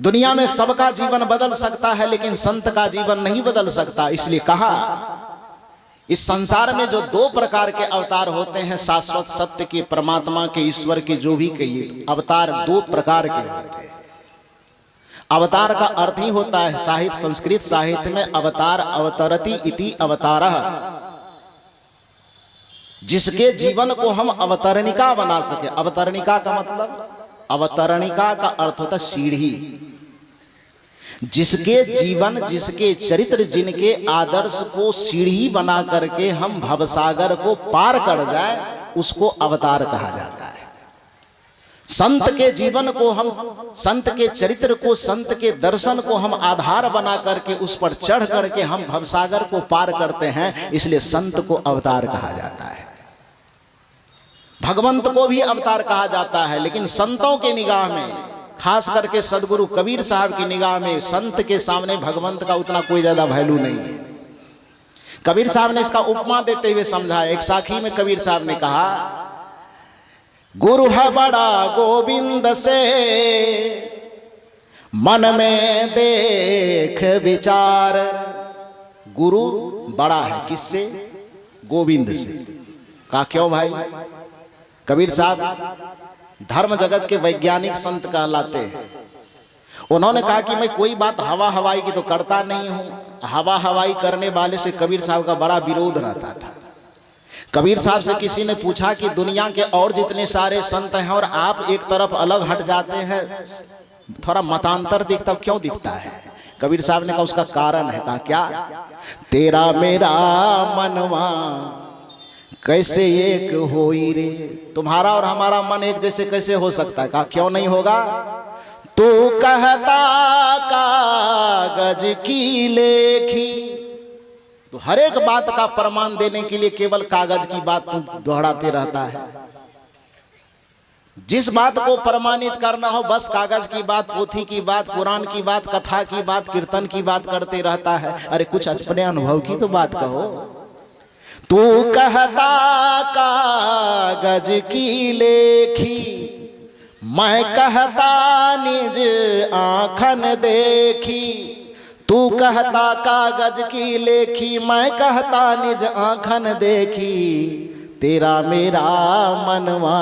दुनिया में सबका जीवन बदल सकता है लेकिन संत का जीवन नहीं बदल सकता। इसलिए कहा इस संसार में जो दो प्रकार के अवतार होते हैं, शाश्वत सत्य के, परमात्मा के, ईश्वर के, जो भी कहिए, अवतार दो प्रकार के होते हैं। अवतार का अर्थ ही होता है साहित्य, संस्कृत साहित्य में अवतार अवतरति इति अवतारः, जिसके जीवन को हम अवतरणिका बना सके। अवतरणिका का मतलब, अवतरणिका का अर्थ होता सीढ़ी। जिसके जीवन, जिसके चरित्र, जिनके आदर्श को सीढ़ी बना करके हम भवसागर को पार कर जाए, उसको अवतार कहा जाता है। संत के जीवन को हम, संत के चरित्र को, संत के दर्शन को हम आधार बना करके उस पर चढ़ करके हम भवसागर को पार करते हैं, इसलिए संत को अवतार कहा जाता है। भगवंत को भी अवतार कहा जाता है, लेकिन संतों के निगाह में, खास करके सदगुरु कबीर साहब की निगाह में, संत के सामने भगवंत का उतना कोई ज्यादा वैल्यू नहीं है। कबीर साहब ने इसका उपमा देते हुए समझाया। एक साखी में कबीर साहब ने कहा, गुरु है बड़ा गोविंद से, मन में देख विचार। गुरु बड़ा है किससे? गोविंद से। कहा क्यों भाई? कबीर साहब धर्म जगत के वैज्ञानिक संत कहलाते हैं। उन्होंने कहा कि मैं कोई बात हवा हवाई की तो करता नहीं हूं। हवा हवाई करने वाले से कबीर साहब का बड़ा विरोध रहता था। कबीर साहब से किसी ने पूछा कि दुनिया के और जितने सारे संत हैं और आप एक तरफ अलग हट जाते हैं, थोड़ा मतांतर दिखता, क्यों दिखता है? कबीर साहब ने कहा उसका कारण है। कहा क्या? तेरा मेरा मनवा कैसे एक होई रे। तुम्हारा और हमारा मन एक जैसे कैसे हो सकता है? कहा क्यों नहीं होगा? तू कहता कागज की लेखी, तो हर एक बात का प्रमाण देने के लिए केवल कागज की बात तू दोहराते रहता है। जिस बात को प्रमाणित करना हो बस कागज की बात, पोथी की बात, कुरान की बात, कथा की बात, कीर्तन की बात करते रहता है। अरे कुछ अपने अनुभव की तो बात कहो। तू कहता कागज की लेखी, मैं कहता निज आँखन देखी। तू कहता कागज की लेखी, मैं कहता निज आँखन देखी। तेरा मेरा मनवा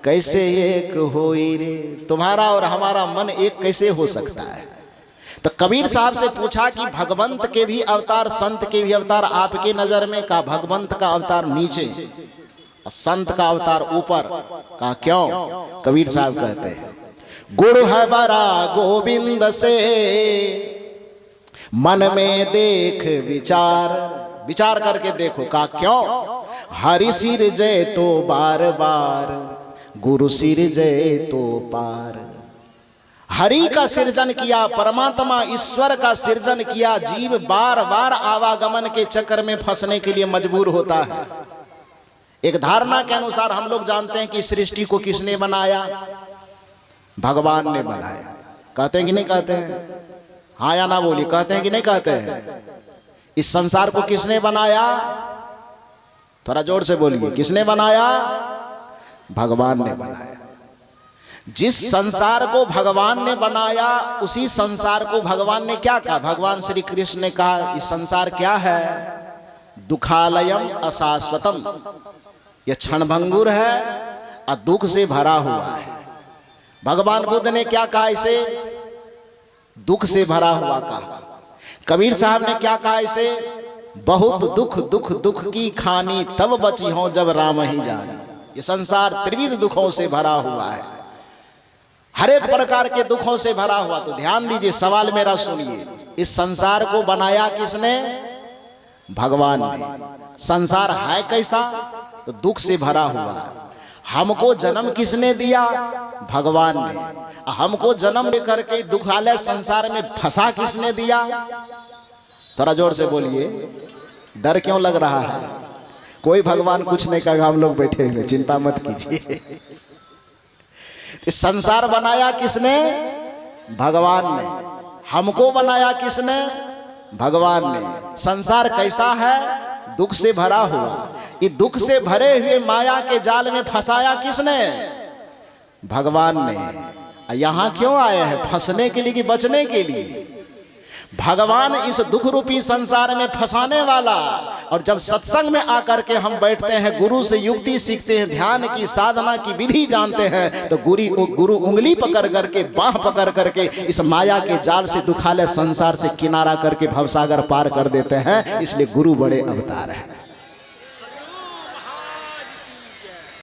कैसे एक होई रे। तुम्हारा और हमारा मन एक कैसे हो सकता है? तो कबीर साहब से पूछा कि भगवंत के भी अवतार, संत के भी अवतार आपके नजर में? का भगवंत का अवतार नीचे और संत का अवतार ऊपर। कहा क्यों? कबीर साहब कहते हैं, गुरु है बड़ा गोविंद से, मन में देख विचार। विचार करके देखो। कहा क्यों? हरि सिर जय तो बार बार, गुरु सिर जय तो पार। हरि का सृजन किया, परमात्मा ईश्वर का सृजन किया। जीव बार बार आवागमन के चक्कर में फंसने के लिए मजबूर होता है। एक धारणा के अनुसार हम लोग जानते हैं कि सृष्टि को किसने बनाया? भगवान ने बनाया। कहते हैं कि नहीं कहते हैं? हाँ या ना बोलिए। कहते हैं कि नहीं कहते हैं? इस संसार को किसने बनाया? थोड़ा जोर से बोलिए। किसने बनाया? भगवान ने बनाया। जिस संसार को भगवान ने बनाया, उसी संसार को भगवान ने क्या कहा? भगवान श्री कृष्ण ने कहा इस संसार क्या है? दुखालयम अशाश्वतम, यह क्षणभंगुर है और दुख से भरा हुआ है। भगवान बुद्ध ने क्या कहा? इसे दुख से भरा हुआ कहा। कबीर साहब ने क्या कहा? इसे बहुत दुख दुख दुख की खानी, तब बची हो जब राम ही जानी। ये संसार त्रिविध दुखों से भरा हुआ है, हर एक प्रकार के दुखों से भरा हुआ। तो ध्यान दीजिए, सवाल मेरा सुनिए। इस संसार को बनाया किसने? भगवान ने। संसार है कैसा? तो दुख से भरा हुआ। हमको जन्म किसने दिया? भगवान ने। हमको जन्म लेकर के दुखालय संसार में फंसा किसने दिया? थोड़ा जोर से बोलिए। डर क्यों लग रहा है? कोई भगवान कुछ नहीं कहेगा, हम लोग बैठे हैं, चिंता मत कीजिए। इस संसार बनाया किसने? भगवान ने। हमको बनाया किसने? भगवान ने। संसार कैसा है? दुख से भरा हुआ। ये दुख से भरे हुए माया के जाल में फंसाया किसने? भगवान ने। यहाँ क्यों आए हैं? फंसने के लिए कि बचने के लिए? भगवान इस दुख रूपी संसार में फंसाने वाला। और जब सत्संग में आकर के हम बैठते हैं, गुरु से युक्ति सीखते हैं, ध्यान की साधना की विधि जानते हैं, तो गुरु उंगली पकड़ करके, बाह पकड़ करके इस माया के जाल से, दुखालय संसार से किनारा करके भवसागर पार कर देते हैं। इसलिए गुरु बड़े अवतार हैं।